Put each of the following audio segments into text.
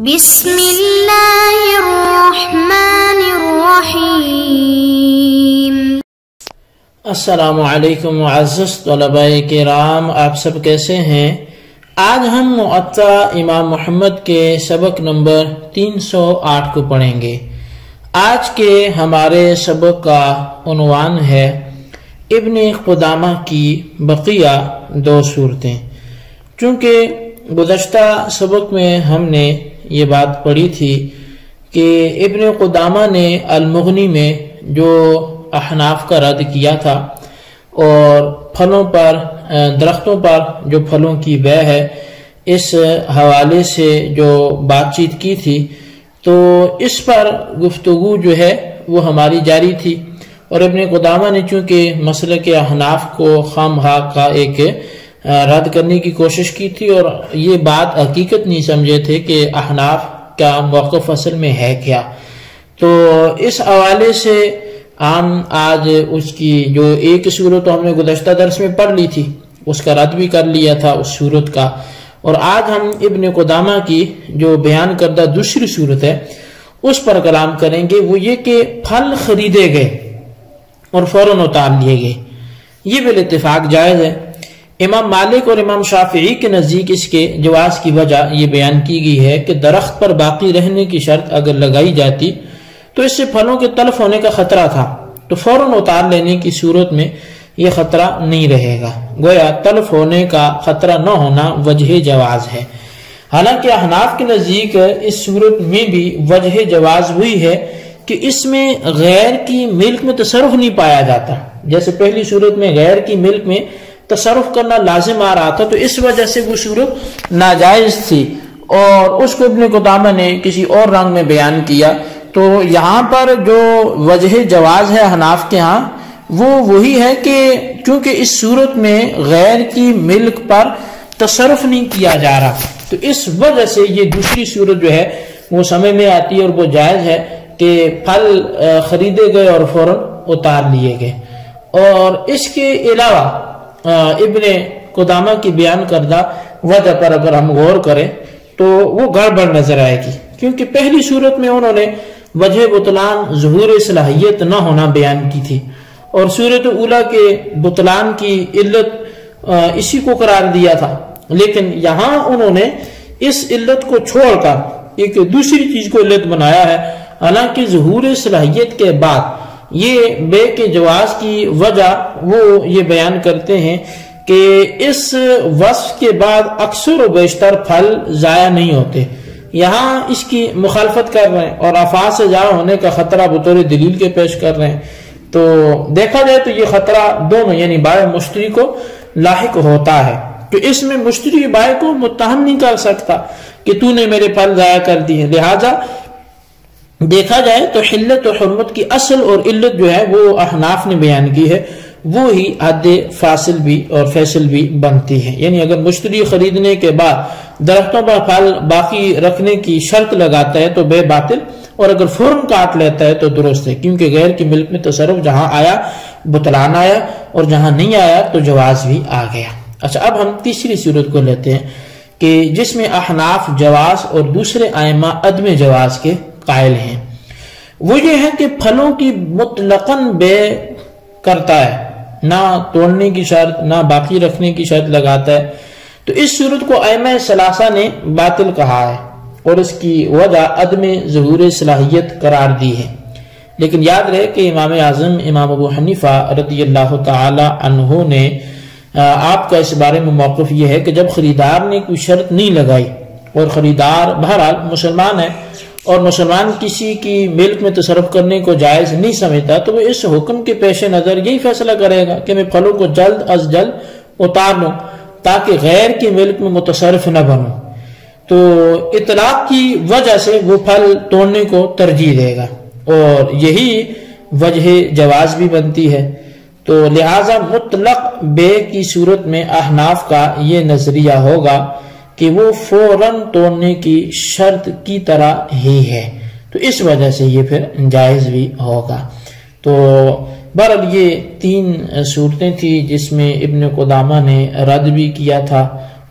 بسم اللہ الرحمن الرحیم۔ السلام علیکم معزز طلباء کرام، آپ سب کیسے ہیں؟ آج ہم معطا امام محمد کے سبق نمبر 308 کو پڑھیں گے۔ آج کے ہمارے سبق کا عنوان ہے ابن قدامہ کی بقیہ دو صورتیں۔ چونکہ گزشتہ سبق میں ہم نے یہ بات پڑھی تھی کہ ابن قدامہ نے المغنی میں جو احناف کا رد کیا تھا اور پھلوں پر، درختوں پر جو پھلوں کی بیع ہے، اس حوالے سے جو بات چیت کی تھی، تو اس پر گفتگو جو ہے وہ ہماری جاری تھی۔ اور ابن قدامہ نے چونکہ مسلک احناف کو خام خواہ کا ایک رد کرنے کی کوشش کی تھی، اور یہ بات حقیقت نہیں سمجھے تھے کہ احناف کا موقف اصل میں ہے کیا۔ تو اس حوالے سے ہم آج اس کی جو ایک صورت ہم نے گزشتہ درس میں پڑھ لی تھی، اس کا رد بھی کر لیا تھا اس صورت کا، اور آج ہم ابن قدامہ کی جو بیان کردہ دوسری صورت ہے اس پر کلام کریں گے۔ وہ یہ کہ پھل خریدے گئے اور فوراً اتار لیے گئے، یہ بالاتفاق جائز ہے۔ امام مالک اور امام شافعی کے نزدیک اس کے جواز کی وجہ یہ بیان کی گئی ہے کہ درخت پر باقی رہنے کی شرط اگر لگائی جاتی تو اس سے پھلوں کے تلف ہونے کا خطرہ تھا، تو فوراً اتار لینے کی صورت میں یہ خطرہ نہیں رہے گا۔ گویا تلف ہونے کا خطرہ نہ ہونا وجہ جواز ہے۔ حالانکہ احناف کے نزدیک اس صورت میں بھی وجہ جواز ہوئی ہے کہ اس میں غیر کی ملک میں تصرف نہیں پایا جاتا، جیسے پہلی صورت میں غیر کی ملک میں تصرف کرنا لازم آ رہا تھا، تو اس وجہ سے وہ صورت ناجائز تھی اور اس کو ابن قدامہ نے کسی اور رنگ میں بیان کیا۔ تو یہاں پر جو وجہ جواز ہے احناف کے ہاں وہ وہی ہے کہ چونکہ اس صورت میں غیر کی ملک پر تصرف نہیں کیا جا رہا، تو اس وجہ سے یہ دوسری صورت جو ہے وہ سمجھ میں آتی ہے اور وہ جائز ہے کہ پھل خریدے گئے اور فوراً اتار لیے گئے۔ اور اس کے علاوہ ابن قدامہ کی بیان کردہ وجہ پر اگر ہم غور کریں تو وہ گڑبڑ نظر آئے گی، کیونکہ پہلی صورت میں انہوں نے وجہ بطلان ظہور صلاحیت نہ ہونا بیان کی تھی، اور صورت اولیٰ کے بطلان کی علت اسی کو قرار دیا تھا، لیکن یہاں انہوں نے اس علت کو چھوڑ کر ایک دوسری چیز کو علت بنایا ہے۔ حالانکہ ظہور صلاحیت کے بعد یہ بے کے جواز کی وجہ وہ یہ بیان کرتے ہیں کہ اس وصف کے بعد اکثر و بیشتر پھل ضائع نہیں ہوتے، یہاں اس کی مخالفت کر رہے ہیں اور افعال سے ضائع ہونے کا خطرہ بطور دلیل کے پیش کر رہے ہیں۔ تو دیکھا جائے تو یہ خطرہ دونوں یعنی بائع مشتری کو لاحق ہوتا ہے، تو اس میں مشتری بائع کو متہم نہیں کر سکتا کہ تو نے میرے پھل ضائع کر دیے۔ لہذا دیکھا جائے تو حلت و حرمت کی اصل اور علت جو ہے وہ احناف نے بیان کی ہے، وہی حد فاصل بھی اور فیصل بھی بنتی ہے۔ یعنی اگر مشتری خریدنے کے بعد درختوں پر پھل باقی رکھنے کی شرط لگاتا ہے تو بے باطل، اور اگر فوراً کاٹ لیتا ہے تو درست ہے، کیونکہ غیر کی ملک میں تصرف جہاں آیا بطلان آیا اور جہاں نہیں آیا تو جواز بھی آ گیا۔ اچھا، اب ہم تیسری صورت کو لیتے ہیں کہ جس میں احناف جواز اور دوسرے ائمہ عدم جواز کے قائل ہیں۔ وہ یہ ہے کہ پھلوں کی مطلقاً بے کرتا ہے، نہ توڑنے کی شرط نہ باقی رکھنے کی شرط لگاتا ہے، تو اس صورت کو ائمہ ثلاثہ نے باطل کہا ہے اور اس کی وجہ عدم ظہور صلاحیت قرار دی ہے۔ لیکن یاد رہے کہ امام اعظم امام ابو حنیفہ رضی اللہ تعالی عنہ نے آپ کا اس بارے میں موقف یہ ہے کہ جب خریدار نے کوئی شرط نہیں لگائی اور خریدار بہرحال مسلمان ہے اور مسلمان کسی کی ملک میں تصرف کرنے کو جائز نہیں سمجھتا، تو وہ اس حکم کے پیش نظر یہی فیصلہ کرے گا کہ میں پھلوں کو جلد از جلد اتار لوں تاکہ غیر کی ملک میں متصرف نہ بنوں، تو اطلاق کی وجہ سے وہ پھل توڑنے کو ترجیح دے گا، اور یہی وجہ جواز بھی بنتی ہے۔ تو لہٰذا مطلق بے کی صورت میں احناف کا یہ نظریہ ہوگا کہ وہ فوراً توڑنے کی شرط کی طرح ہی ہے، تو اس وجہ سے یہ پھر جائز بھی ہوگا۔ تو بہرحال یہ تین صورتیں تھی جس میں ابن قدامہ نے رد بھی کیا تھا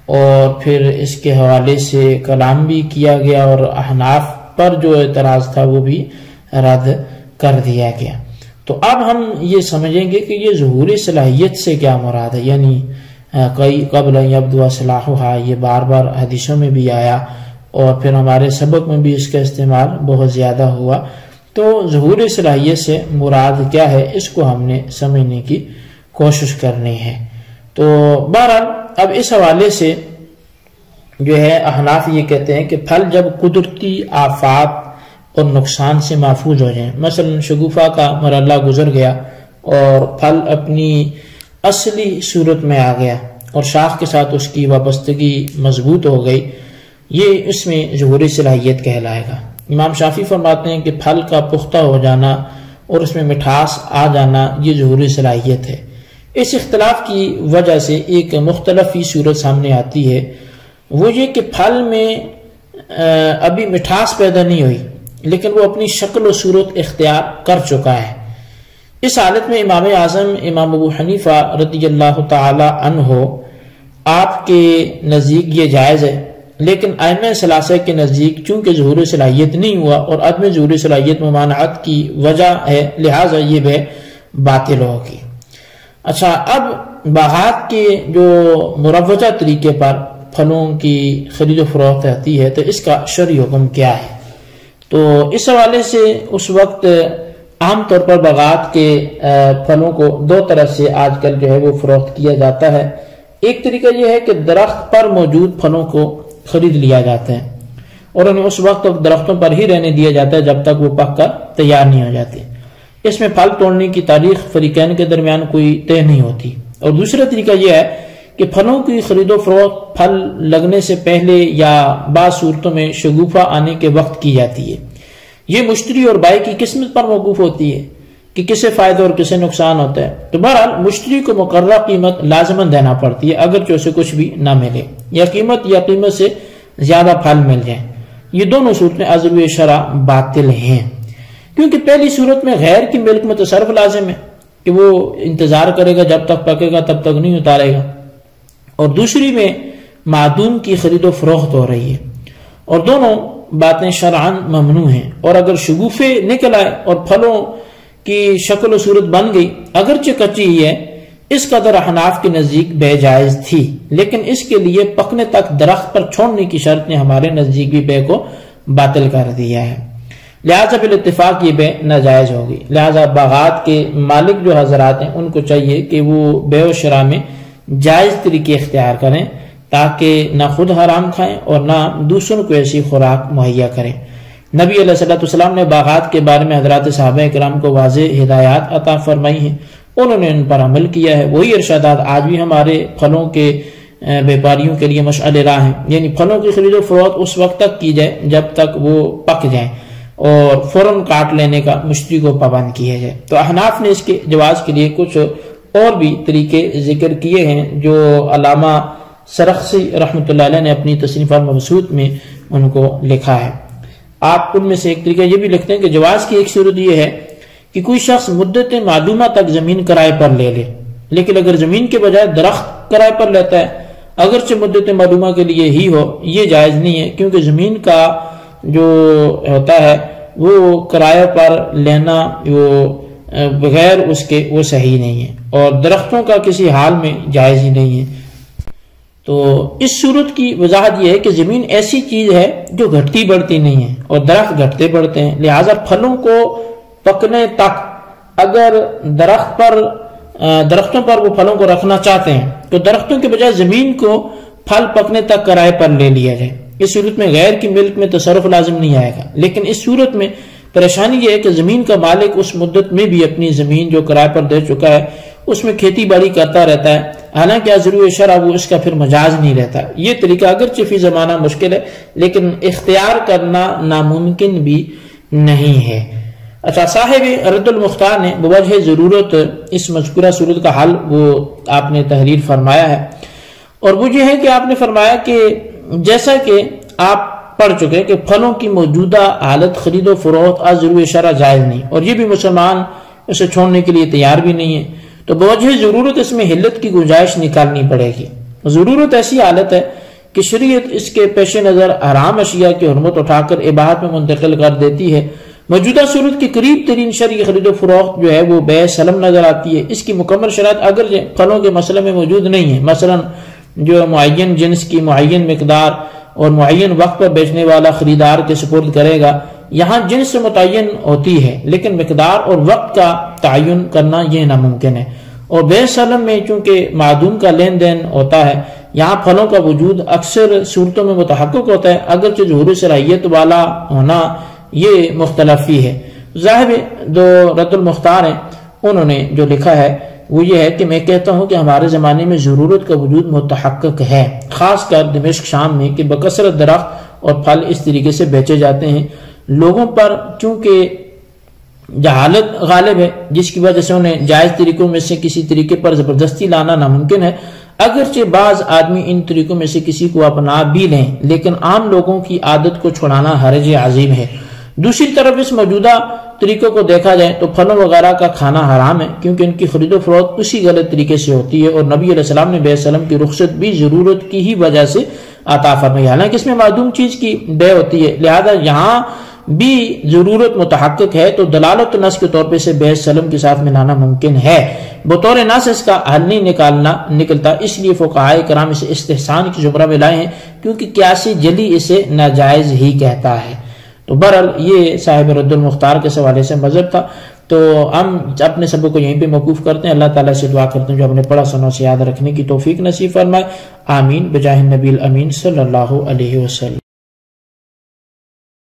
اور پھر اس کے حوالے سے کلام بھی کیا گیا اور احناف پر جو اعتراض تھا وہ بھی رد کر دیا گیا۔ تو اب ہم یہ سمجھیں گے کہ یہ ظہور صلاحیت سے کیا مراد ہے، یعنی قبل یبدو صلاحھا، یہ بار بار حدیثوں میں بھی آیا اور پھر ہمارے سبق میں بھی اس کا استعمال بہت زیادہ ہوا۔ تو ظہور صلاحیت سے مراد کیا ہے، اس کو ہم نے سمجھنے کی کوشش کرنی ہے۔ تو بہرحال اب اس حوالے سے جو ہے احناف یہ کہتے ہیں کہ پھل جب قدرتی آفات اور نقصان سے محفوظ ہو جائیں، مثلا شگوفہ کا مرحلہ گزر گیا اور پھل اپنی اصلی صورت میں آ گیا اور شاخ کے ساتھ اس کی وابستگی مضبوط ہو گئی، یہ اس میں ظہور صلاحیت کہلائے گا۔ امام شافعی فرماتے ہیں کہ پھل کا پختہ ہو جانا اور اس میں مٹھاس آ جانا یہ ظہور صلاحیت ہے۔ اس اختلاف کی وجہ سے ایک مختلف ہی صورت سامنے آتی ہے، وہ یہ کہ پھل میں ابھی مٹھاس پیدا نہیں ہوئی لیکن وہ اپنی شکل و صورت اختیار کر چکا ہے۔ اس حالت میں امام اعظم امام ابو حنیفہ رضی اللہ تعالی عنہ آپ کے نزدیک یہ جائز ہے، لیکن ائمہ ثلاثہ کے نزدیک چونکہ ظہور صلاحیت نہیں ہوا اور عدم ظہور صلاحیت ممانعت کی وجہ ہے، لہٰذا یہ بے باطل ہوگی۔ اچھا، اب باغات کے جو مروجہ طریقے پر پھلوں کی خرید و فروخت آتی ہے تو اس کا شرعی حکم کیا ہے؟ تو اس حوالے سے اس وقت عام طور پر باغات کے پھلوں کو دو طرح سے آج کل جو ہے وہ فروخت کیا جاتا ہے۔ ایک طریقہ یہ ہے کہ درخت پر موجود پھلوں کو خرید لیا جاتا ہے اور انہیں اس وقت درختوں پر ہی رہنے دیا جاتا ہے جب تک وہ پک کر تیار نہیں ہو جاتے۔ اس میں پھل توڑنے کی تاریخ فریقین کے درمیان کوئی طے نہیں ہوتی۔ اور دوسرا طریقہ یہ ہے کہ پھلوں کی خرید و فروخت پھل لگنے سے پہلے یا بعض صورتوں میں شگوفہ آنے کے وقت کی جاتی ہے۔ یہ مشتری اور بائی کی قسمت پر موقوف ہوتی ہے کہ کسے فائدہ اور کسے نقصان ہوتا ہے۔ تو بہرحال مشتری کو مقررہ قیمت لازماً دینا پڑتی ہے اگرچہ اسے کچھ بھی نہ ملے، یا قیمت سے زیادہ پھل مل جائیں۔ یہ دونوں صورتیں عذر شرع باطل ہیں، کیونکہ پہلی صورت میں غیر کی ملک میں تصرف لازم ہے کہ وہ انتظار کرے گا جب تک پکے گا تب تک نہیں اتارے گا، اور دوسری میں معدوم کی خرید و فروخت ہو رہی ہے، اور دونوں باتیں شرعاً ممنوع ہیں۔ اور اگر شگوفے نکل آئے اور پھلوں کی شکل و صورت بن گئی اگرچہ کچی ہی ہے، اس قدر احناف کے نزدیک بے جائز تھی، لیکن اس کے لیے پکنے تک درخت پر چھوڑنے کی شرط نے ہمارے نزدیک بھی بے کو باطل کر دیا ہے، لہذا بالاتفاق یہ بے ناجائز ہوگی۔ لہذا باغات کے مالک جو حضرات ہیں ان کو چاہیے کہ وہ بے و شراء میں جائز طریقے اختیار کریں تاکہ نہ خود حرام کھائیں اور نہ دوسروں کو ایسی خوراک مہیا کریں۔ نبی علیہ الصلوۃ والسلام نے باغات کے بارے میں حضرات صحابہ کرام کو واضح ہدایات عطا فرمائی ہیں، انہوں نے ان پر عمل کیا ہے۔ وہی ارشادات آج بھی ہمارے پھلوں کے بیپاریوں کے لیے مشعل راہ ہیں، یعنی پھلوں کی خرید و فروخت اس وقت تک کی جائے جب تک وہ پک جائیں اور فوراً کاٹ لینے کا مشتری کو پابند کیا جائے۔ تو احناف نے اس کے جواز کے لیے کچھ اور بھی طریقے ذکر کیے ہیں جو علامہ سرخسی رحمۃ اللہ علیہ نے اپنی تصنیفات مبسوط میں ان کو لکھا ہے۔ آپ ان میں سے ایک طریقہ یہ بھی لکھتے ہیں کہ جواز کی ایک صورت یہ ہے کہ کوئی شخص مدت معلومہ تک زمین کرائے پر لے لے، لیکن اگر زمین کے بجائے درخت کرائے پر لیتا ہے اگرچہ مدت معلومہ کے لیے ہی ہو، یہ جائز نہیں ہے، کیونکہ زمین کا جو ہوتا ہے وہ کرایہ پر لینا وہ بغیر اس کے وہ صحیح نہیں ہے، اور درختوں کا کسی حال میں جائز ہی نہیں ہے۔ تو اس صورت کی وضاحت یہ ہے کہ زمین ایسی چیز ہے جو گھٹتی بڑھتی نہیں ہے اور درخت گھٹتے بڑھتے ہیں، لہٰذا پھلوں کو پکنے تک اگر درختوں پر وہ پھلوں کو رکھنا چاہتے ہیں تو درختوں کے بجائے زمین کو پھل پکنے تک کرائے پر لے لیا جائے۔ اس صورت میں غیر کی ملک میں تصرف لازم نہیں آئے گا، لیکن اس صورت میں پریشانی یہ ہے کہ زمین کا مالک اس مدت میں بھی اپنی زمین جو کرائے پر دے چکا ہے اس میں کھیتی باڑی کرتا رہتا ہے، حالانکہ عذر شرع وہ اس کا پھر مجاز نہیں رہتا۔ یہ طریقہ اگرچہ فی زمانہ مشکل ہے لیکن اختیار کرنا ناممکن بھی نہیں ہے۔ اچھا، صاحب رد المختار نے بوجہ ضرورت اس مذکورہ صورت کا حل وہ آپ نے تحریر فرمایا ہے، اور وہ یہ ہے کہ آپ نے فرمایا کہ جیسا کہ آپ پڑھ چکے کہ پھلوں کی موجودہ حالت خرید و فروخت عذر شرع جائز نہیں، اور یہ بھی مسلمان اسے چھوڑنے کے لیے تیار بھی نہیں ہے، تو بوجہ ضرورت اس میں حلت کی گنجائش نکالنی پڑے گی۔ ضرورت ایسی حالت ہے کہ شریعت اس کے پیش نظر حرام اشیاء کی حرمت اٹھا کر اباحت میں منتقل کر دیتی ہے۔ موجودہ صورت کی قریب ترین شرعی خرید و فروخت جو ہے وہ بیع سلم نظر آتی ہے۔ اس کی مکمل شرائط اگرچہ پھلوں کے مسئلے میں موجود نہیں ہے، مثلا جو معین جنس کی معین مقدار اور معین وقت پر بیچنے والا خریدار کے سپرد کرے گا، یہاں جنس متعین ہوتی ہے لیکن مقدار اور وقت کا تعین کرنا یہ ناممکن ہے۔ اور بیع سلم میں چونکہ معدوم کا لین دین ہوتا ہے، یہاں پھلوں کا وجود اکثر صورتوں میں متحقق ہوتا ہے، اگرچہ ظہور صلاحیت والا ہونا یہ مختلف ہی ہے۔ ظاہر جو رد المختار ہیں انہوں نے جو لکھا ہے وہ یہ ہے کہ میں کہتا ہوں کہ ہمارے زمانے میں ضرورت کا وجود متحقق ہے، خاص کر دمشق شام میں، کہ بکثرت درخت اور پھل اس طریقے سے بیچے جاتے ہیں۔ لوگوں پر چونکہ جہالت غالب ہے جس کی وجہ سے انہیں جائز طریقوں میں سے کسی طریقے پر زبردستی لانا ناممکن ہے، اگرچہ بعض آدمی ان طریقوں میں سے کسی کو اپنا بھی لیں لیکن عام لوگوں کی عادت کو چھڑانا حرج عظیم ہے۔ دوسری طرف اس موجودہ طریقوں کو دیکھا جائے تو پھلوں وغیرہ کا کھانا حرام ہے کیونکہ ان کی خرید و فروخت اسی غلط طریقے سے ہوتی ہے، اور نبی علیہ السلام نے بیع سلم کی رخصت بھی ضرورت کی ہی وجہ سے عطا فرمائی، حالانکہ اس میں معدوم چیز کی بیع ہوتی ہے، لہذا یہاں بھی ضرورت متحقق ہے تو دلالت نص کے طور پہ سے بیع سلم کے ساتھ ملانا ممکن ہے۔ بطور نص اس کا حل نہیں نکلتا، اس لیے فقہائے کرام اسے استحسان کی زمرہ میں لائے ہیں کیونکہ قیاس جلی اسے ناجائز ہی کہتا ہے۔ تو بہرحال یہ صاحب رد المختار کے حوالے سے مذہب تھا، تو ہم اپنے سبق کو یہیں پہ موقوف کرتے ہیں۔ اللہ تعالیٰ سے دعا کرتے ہیں جو ہم نے پڑھا سنا سے یاد رکھنے کی توفیق نصیب فرمائے، آمین بجاہ النبی الامین صلی اللہ علیہ وسلم۔